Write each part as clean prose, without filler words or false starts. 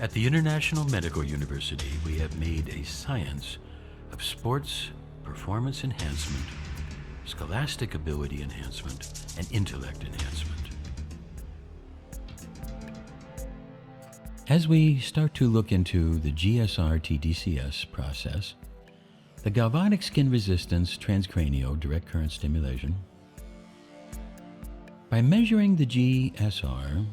At the International Medical University, we have made a science of sports performance enhancement, scholastic ability enhancement, and intellect enhancement. As we start to look into the GSRtDCs process, the galvanic skin resistance transcranial direct current stimulation, by measuring the GSR,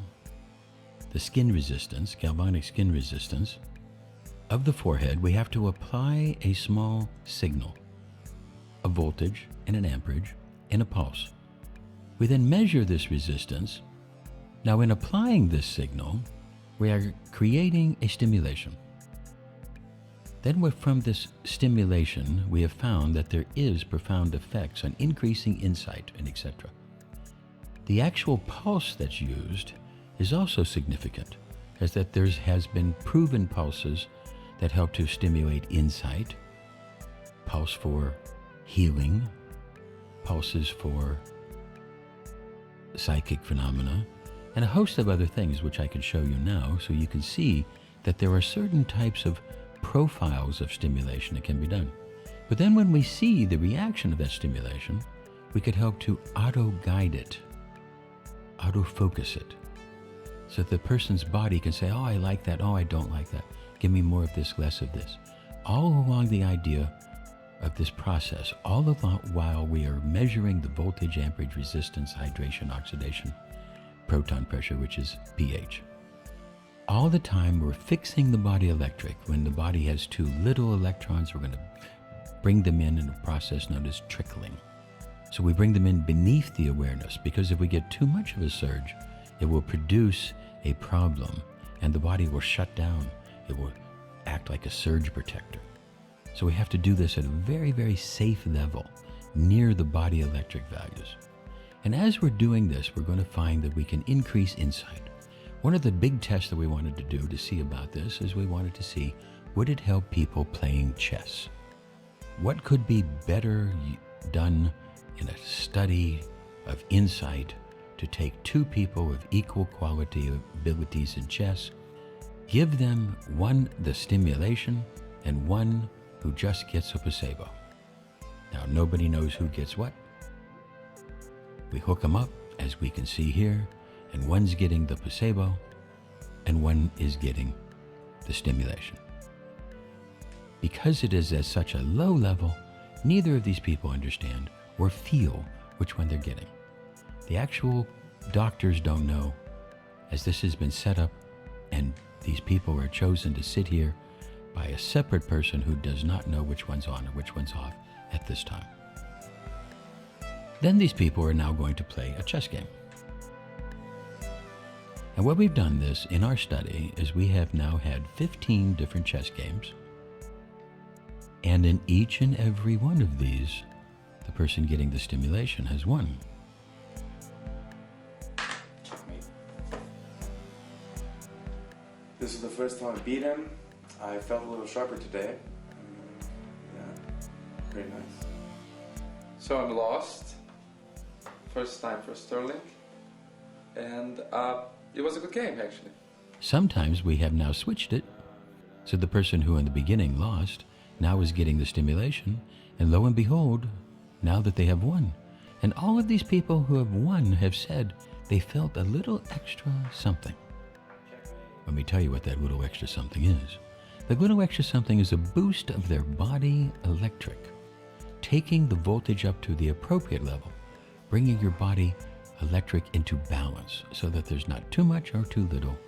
the skin resistance, galvanic skin resistance of the forehead, we have to apply a small signal, a voltage and an amperage and a pulse. We then measure this resistance. Now, in applying this signal, we are creating a stimulation. Then from this stimulation, we have found that there is profound effects on increasing insight and etc. The actual pulse that's used is also significant, as that there has been proven pulses that help to stimulate insight, pulse for healing, pulses for psychic phenomena, and a host of other things which I can show you now, so you can see that there are certain types of profiles of stimulation that can be done. But then when we see the reaction of that stimulation, we could help to auto-guide it, auto-focus it, so that the person's body can say, oh, I like that, oh, I don't like that, give me more of this, less of this. All along the idea of this process, all the while we are measuring the voltage, amperage, resistance, hydration, oxidation, proton pressure, which is pH. All the time we're fixing the body electric. When the body has too little electrons, we're going to bring them in a process known as trickling. So we bring them in beneath the awareness, because if we get too much of a surge, it will produce a problem and the body will shut down. It will act like a surge protector. So we have to do this at a very, very safe level near the body electric values. And as we're doing this, we're going to find that we can increase insight. One of the big tests that we wanted to do to see about this is we wanted to see, would it help people playing chess? What could be better done in a study of insight to take two people of equal quality abilities in chess, give them one the stimulation and one who just gets a placebo. Now, nobody knows who gets what. We hook them up, as we can see here, and one's getting the placebo and one is getting the stimulation. Because it is at such a low level, neither of these people understand or feel which one they're getting. The actual doctors don't know, as this has been set up and these people are chosen to sit here by a separate person who does not know which one's on or which one's off at this time. Then these people are now going to play a chess game. And what we've done this in our study is we have now had 15 different chess games, and in each and every one of these, the person getting the stimulation has won. This is the first time I beat him. I felt a little sharper today. Yeah, very nice. So I'm lost. First time for Sterling. And it was a good game, actually. Sometimes we have now switched it, so the person who in the beginning lost now is getting the stimulation, and lo and behold, now that they have won. And all of these people who have won have said they felt a little extra something. Let me tell you what that little extra something is. The little extra something is a boost of their body electric, taking the voltage up to the appropriate level, bringing your body electric into balance so that there's not too much or too little,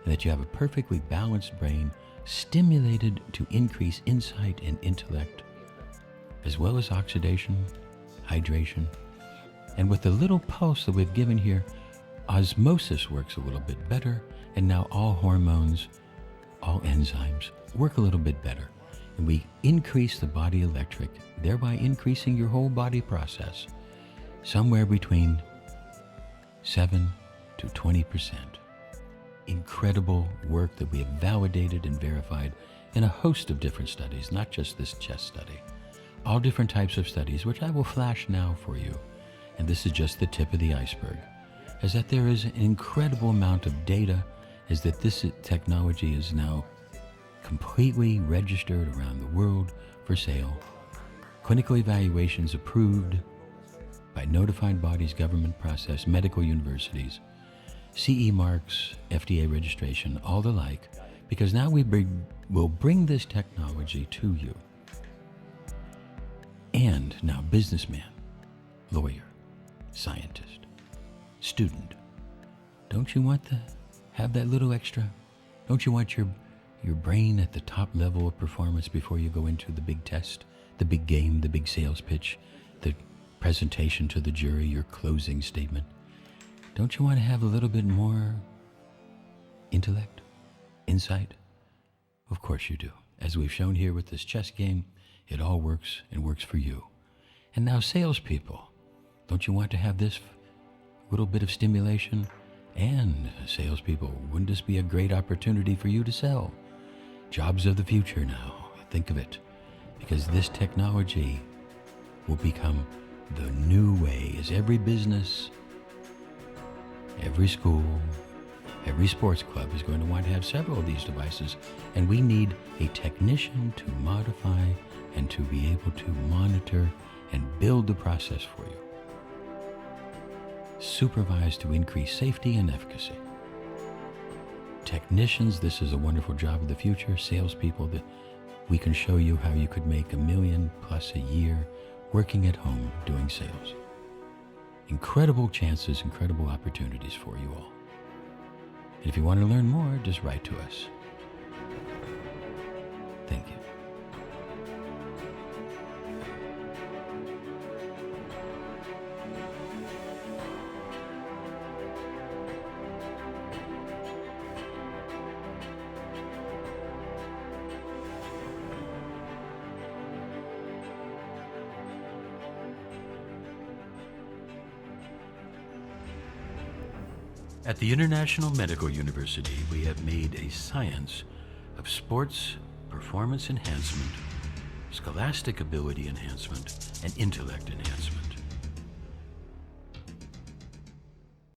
and that you have a perfectly balanced brain stimulated to increase insight and intellect, as well as oxidation, hydration. And with the little pulse that we've given here, osmosis works a little bit better, and now all hormones, all enzymes work a little bit better. And we increase the body electric, thereby increasing your whole body process somewhere between 7 to 20%. Incredible work that we have validated and verified in a host of different studies, not just this chess study. All different types of studies, which I will flash now for you. And this is just the tip of the iceberg, is that there is an incredible amount of data is that this technology is now completely registered around the world for sale. Clinical evaluations approved by notified bodies, government process, medical universities, CE marks, FDA registration, all the like, because now we'll bring this technology to you. And now businessman, lawyer, scientist, student, don't you want to have that little extra? Don't you want your brain at the top level of performance before you go into the big test, the big game, the big sales pitch, the presentation to the jury, your closing statement? Don't you want to have a little bit more intellect, insight? Of course you do. As we've shown here with this chess game, it all works and works for you. And now salespeople, don't you want to have this little bit of stimulation? And salespeople, wouldn't this be a great opportunity for you to sell? Jobs of the future now, think of it. Because this technology will become the new way as every business, every school, every sports club is going to want to have several of these devices, and we need a technician to modify and to be able to monitor and build the process for you. Supervised to increase safety and efficacy. Technicians, this is a wonderful job of the future. Salespeople, that we can show you how you could make $1 million+ a year working at home doing sales. Incredible chances, incredible opportunities for you all. And if you want to learn more, just write to us. Thank you. At the International Medical University, we have made a science of sports performance enhancement, scholastic ability enhancement, and intellect enhancement.